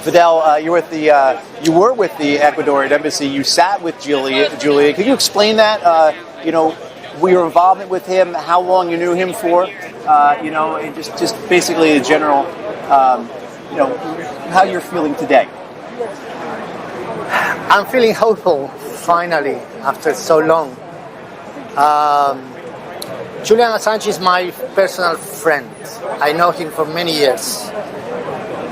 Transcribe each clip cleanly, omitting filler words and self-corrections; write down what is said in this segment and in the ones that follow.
Fidel, you were with the Ecuadorian embassy. You sat with Julian. Could you explain that? Your involvement with him, how long you knew him for, and just basically the general, how you're feeling today. I'm feeling hopeful, finally, after so long. Julian Assange is my personal friend. I know him for many years.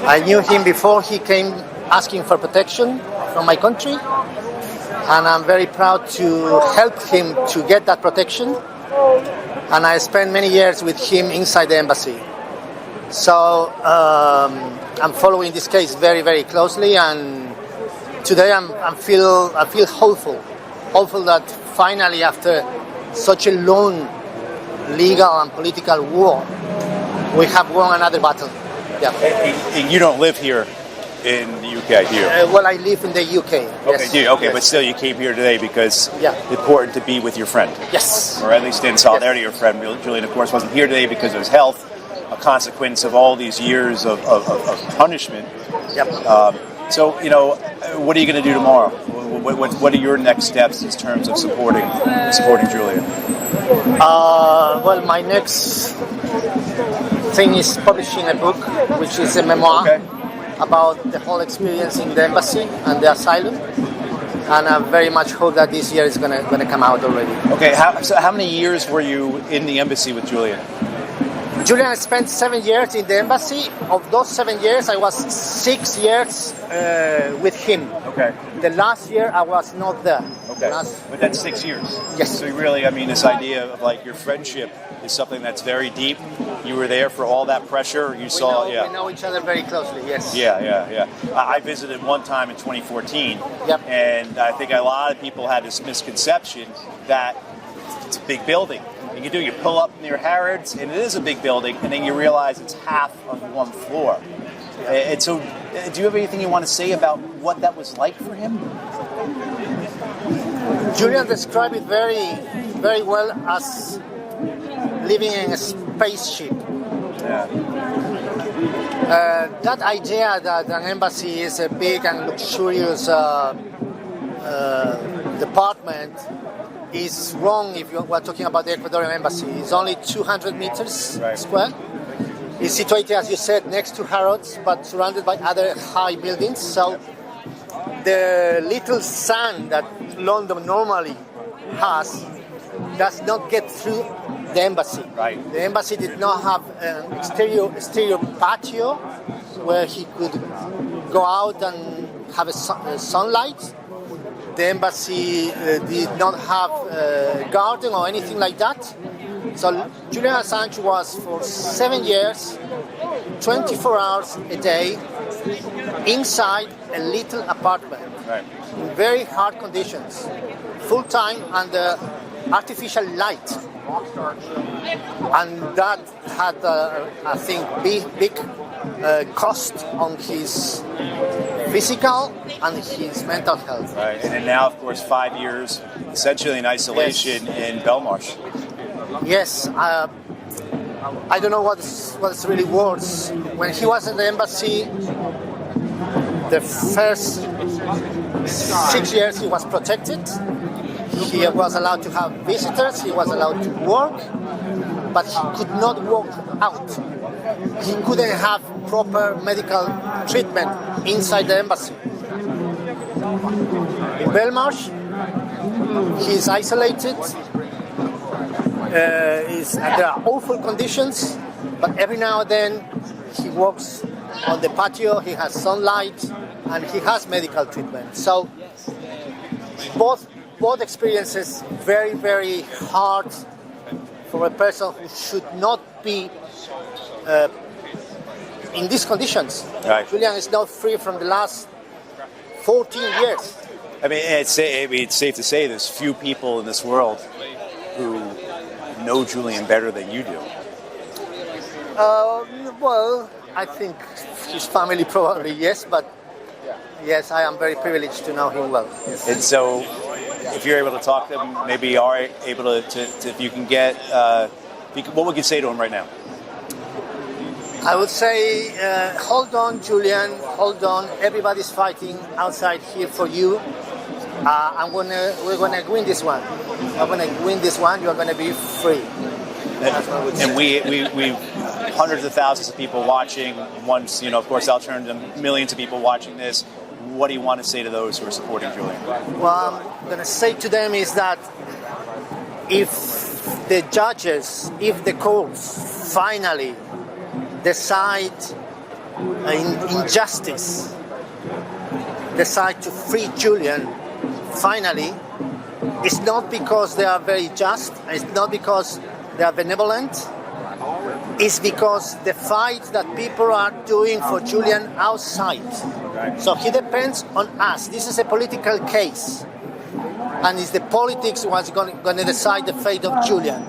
I knew him before he came asking for protection from my country, and I'm very proud to help him to get that protection. And I spent many years with him inside the embassy. So I'm following this case very, very closely, and today I feel hopeful that finally, after such a long legal and political war, we have won another battle. Yeah. And you don't live here in the UK, do you? Well, I live in the UK. Okay, Yes. do you? Okay, Yes. but still you came here today because it's important to be with your friend. Yes. Or at least in solidarity, your friend. Julian, of course, wasn't here today because of his health, a consequence of all these years of punishment. Yep. So, what are you going to do tomorrow? What are your next steps in terms of supporting Julian? Well, my next thing is publishing a book, which is a memoir about the whole experience in the embassy and the asylum. And I very much hope that this year is going to come out already. Okay, so how many years were you in the embassy with Julian? Julian spent 7 years in the embassy. Of those 7 years, I was 6 years with him. Okay. The last year, I was not there. Okay. But that's 6 years. Yes. So really, this idea of your friendship is something that's very deep. You were there for all that pressure. We know each other very closely, yes. Yeah. I visited one time in 2014. Yep. And I think a lot of people had this misconception that it's a big building. And you pull up near Harrods, and it is a big building, and then you realize it's half of one floor. And so, do you have anything you want to say about what that was like for him? Julian described it very, very well as living in a spaceship. Yeah. That idea that an embassy is a big and luxurious department is wrong if you are talking about the Ecuadorian embassy. It's only 200 meters square. It's situated, as you said, next to Harrods, but surrounded by other high buildings. So the little sun that London normally has does not get through the embassy. Right. The embassy did not have an exterior patio where he could go out and have a sunlight. The embassy did not have a garden or anything like that. So Julian Assange was for 7 years, 24 hours a day, inside a little apartment, in very hard conditions, full time under artificial light. And that had, I think, big cost on his physical and his mental health. Right, and then now, of course, 5 years essentially in isolation in Belmarsh. Yes, I don't know what's really worse. When he was in the embassy, the first 6 years he was protected. He was allowed to have visitors, he was allowed to work, but he could not walk out. He couldn't have proper medical treatment inside the embassy. In Belmarsh, he is isolated. There are awful conditions, but every now and then he walks on the patio, he has sunlight, and he has medical treatment. So both experiences very, very hard for a person who should not be in these conditions. Right. Julian is not free from the last 14 years. It's safe to say there's few people in this world who know Julian better than you do. Well, I think his family probably yes, but yes, I am very privileged to know him well. Yes. And so, if you're able to talk to him, maybe you are able to if you can get, what would you say to him right now? I would say, hold on, Julian, hold on. Everybody's fighting outside here for you. We're gonna win this one. We're gonna win this one. You're gonna be free. And we hundreds of thousands of people watching. Once, of course, I'll turn to millions of people watching this. What do you want to say to those who are supporting Julian? What I'm going to say to them is that if the judges, if the courts finally decide in justice, decide to free Julian, finally, it's not because they are very just, it's not because they are benevolent, it's because the fight that people are doing for Julian outside. So he depends on us. This is a political case. And it's the politics what's going to decide the fate of Julian.